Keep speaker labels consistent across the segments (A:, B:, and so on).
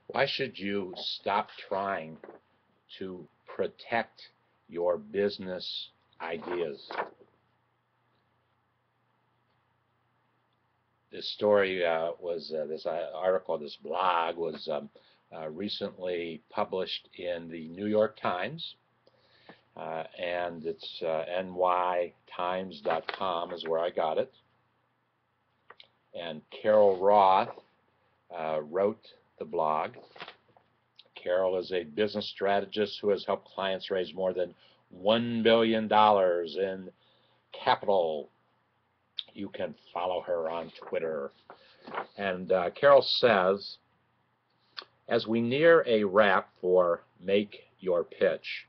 A: Why should you stop trying to protect your business ideas? This story this article, this blog was recently published in the New York Times, and it's nytimes.com is where I got it. And Carol Roth wrote the blog. Carol is a business strategist who has helped clients raise more than $1 billion in capital. You can follow her on Twitter. And Carol says, as we near a wrap for Make Your Pitch,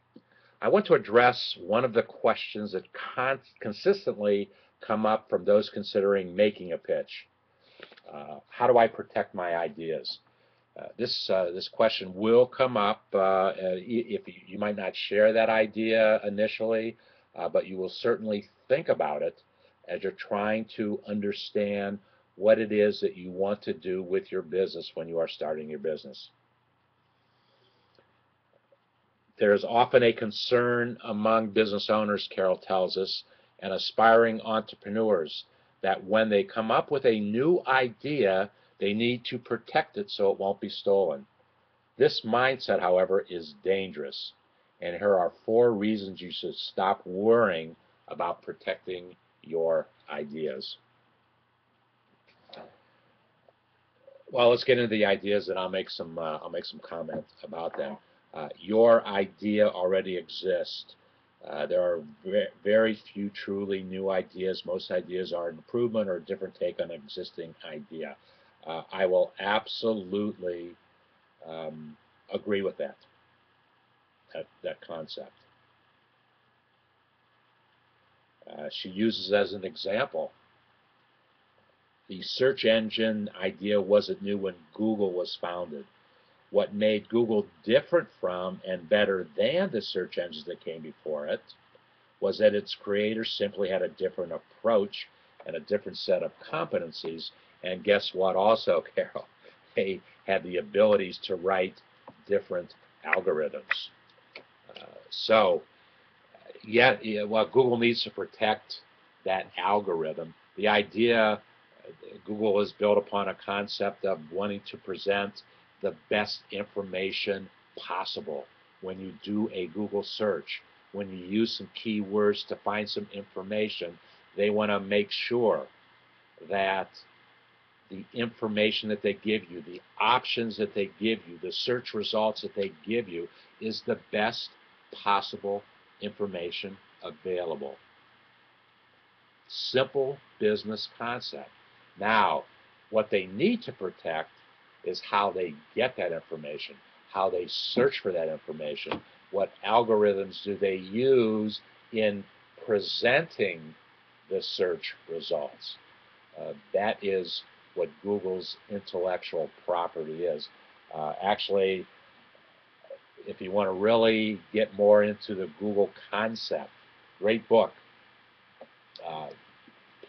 A: I want to address one of the questions that consistently come up from those considering making a pitch. How do I protect my ideas? This question will come up if you might not share that idea initially, but you will certainly think about it as you're trying to understand what it is that you want to do with your business when you are starting your business. There is often a concern among business owners, Carol tells us, and aspiring entrepreneurs that when they come up with a new idea, they need to protect it so it won't be stolen. This mindset, however, is dangerous, and here are 4 reasons you should stop worrying about protecting your ideas. Well, let's get into the ideas, and I'll make some comments about them. Your idea already exists. There are very few truly new ideas. Most ideas are an improvement or a different take on an existing idea. I will absolutely agree with that concept. She uses as an example, the search engine idea wasn't new when Google was founded. What made Google different from and better than the search engines that came before it was that its creators simply had a different approach and a different set of competencies. And guess what also, Carol? They had the abilities to write different algorithms. Well, Google needs to protect that algorithm. The idea, Google is built upon a concept of wanting to present the best information possible. When you do a Google search, when you use some keywords to find some information, they want to make sure that the information that they give you, the options that they give you, the search results that they give you is the best possible information available. Simple business concept. Now, what they need to protect is how they get that information, how they search for that information, what algorithms do they use in presenting the search results. That is what Google's intellectual property is. Actually, if you want to really get more into the Google concept, great book,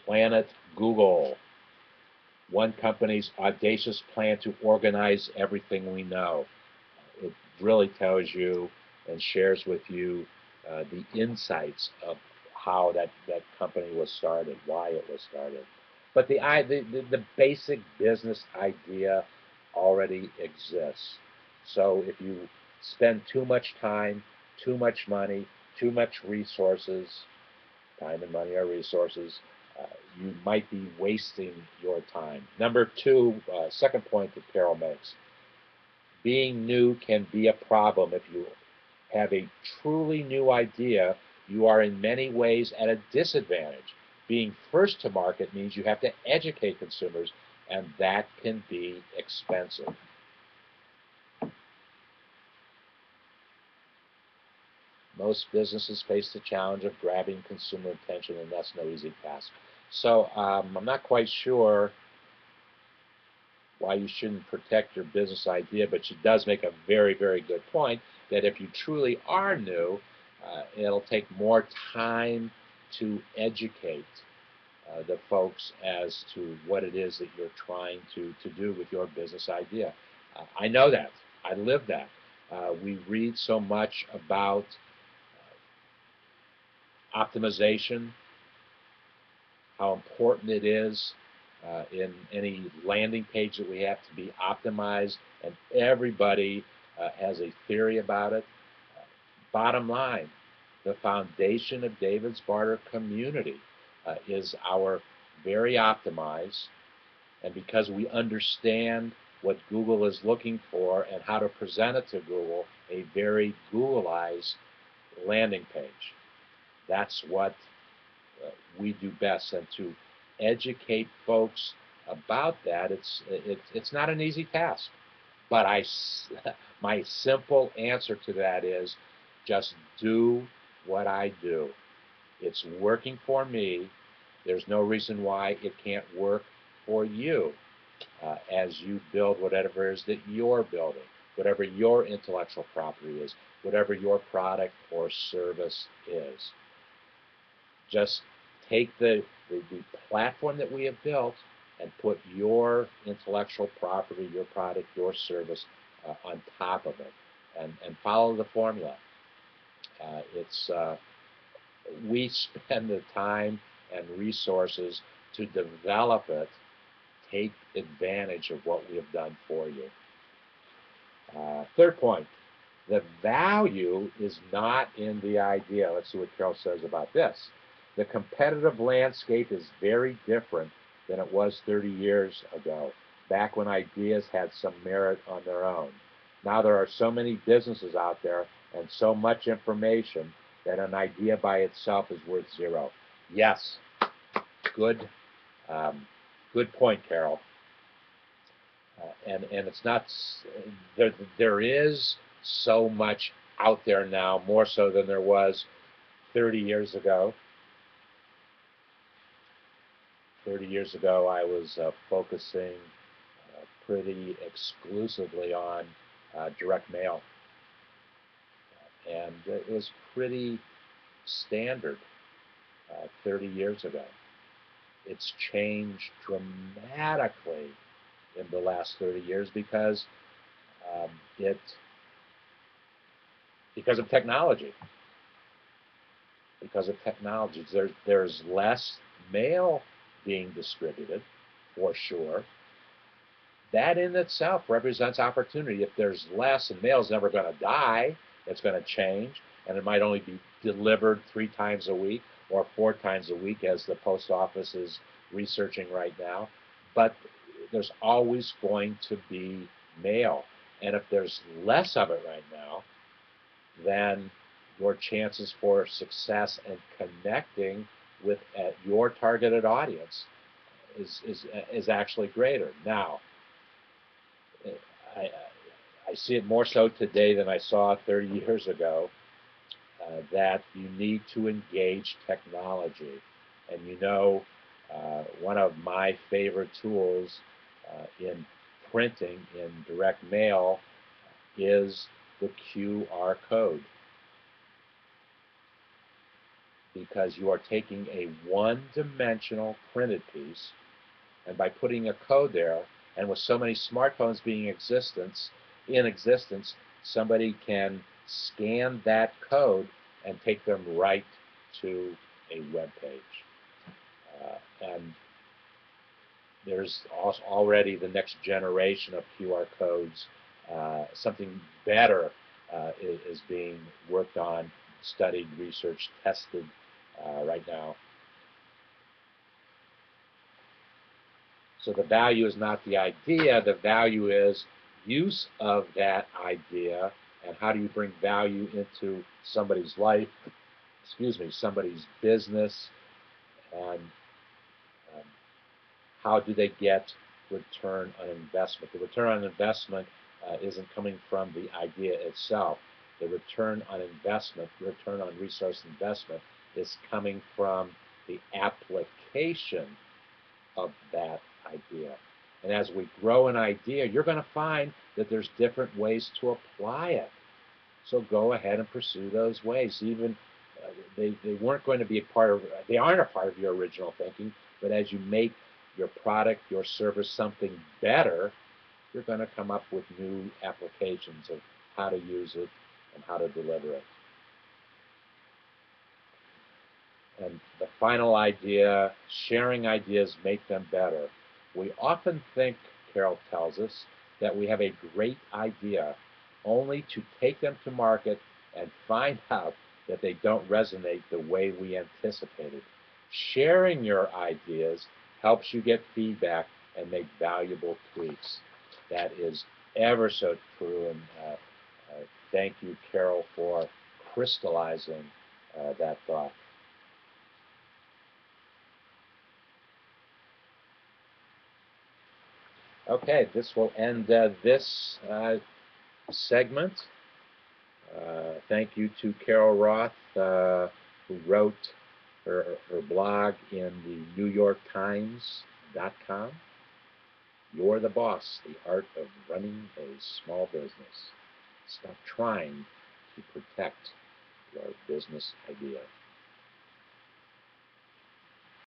A: Planet Google, one company's audacious plan to organize everything we know. It really tells you and shares with you the insights of how that company was started, why it was started. But the basic business idea already exists. So if you spend too much time, too much money, too much resources, time and money are resources, you might be wasting your time. Number 2, second point that Carol makes, being new can be a problem. If you have a truly new idea, you are in many ways at a disadvantage. Being first to market means you have to educate consumers, and that can be expensive. Most businesses face the challenge of grabbing consumer attention, and that's no easy task. So I'm not quite sure why you shouldn't protect your business idea, but she does make a very, very good point that if you truly are new, it'll take more time to educate the folks as to what it is that you're trying to do with your business idea. I know that. I live that. We read so much about optimization, how important it is in any landing page that we have to be optimized, and everybody has a theory about it. Bottom line, the foundation of David's Barter community is our very optimized, and because we understand what Google is looking for and how to present it to Google, a very Googleized landing page. That's what we do best, and to educate folks about that, it's not an easy task. But my simple answer to that is just do what I do. It's working for me. There's no reason why it can't work for you as you build whatever it is that you're building, whatever your intellectual property is, whatever your product or service is. Just take the platform that we have built and put your intellectual property, your product, your service on top of it, and follow the formula. We spend the time and resources to develop it. Take advantage of what we have done for you. Third point, the value is not in the idea. Let's see what Carol says about this. The competitive landscape is very different than it was 30 years ago, back when ideas had some merit on their own. Now there are so many businesses out there and so much information that an idea by itself is worth zero. Yes, good point, Carol. And it's not, there is so much out there now, more so than there was 30 years ago. 30 years ago, I was focusing pretty exclusively on direct mail. And it was pretty standard 30 years ago. It's changed dramatically in the last 30 years because of technology. Because of technology. There's less mail being distributed, for sure. That in itself represents opportunity. If there's less, and mail's never going to die, it's going to change, and it might only be delivered 3 times a week or 4 times a week, as the post office is researching right now. But there's always going to be mail. And if there's less of it right now, then your chances for success and connecting with your targeted audience is actually greater. Now, I see it more so today than I saw 30 years ago, that you need to engage technology. And you know, one of my favorite tools in printing, in direct mail, is the QR code. Because you are taking a one-dimensional printed piece, and by putting a code there, and with so many smartphones being in existence, somebody can scan that code and take them right to a web page. And there's also already the next generation of QR codes. Something better is being worked on, studied, researched, tested right now. So the value is not the idea, the value is use of that idea, and how do you bring value into somebody's life, somebody's business, and how do they get return on investment. The return on investment isn't coming from the idea itself. The return on investment, return on resource investment, is coming from the application of that idea. And as we grow an idea, you're going to find that there's different ways to apply it. So go ahead and pursue those ways. Even they weren't going to be they aren't a part of your original thinking, but as you make your product, your service something better, you're going to come up with new applications of how to use it and how to deliver it. And the final idea, sharing ideas make them better. We often think, Carol tells us, that we have a great idea only to take them to market and find out that they don't resonate the way we anticipated. Sharing your ideas helps you get feedback and make valuable tweaks. That is ever so true, and thank you, Carol, for crystallizing that thought. Okay, this will end this segment. Thank you to Carol Roth, who wrote her blog in the NewYorkTimes.com. You're the boss, the art of running a small business. Stop trying to protect your business idea.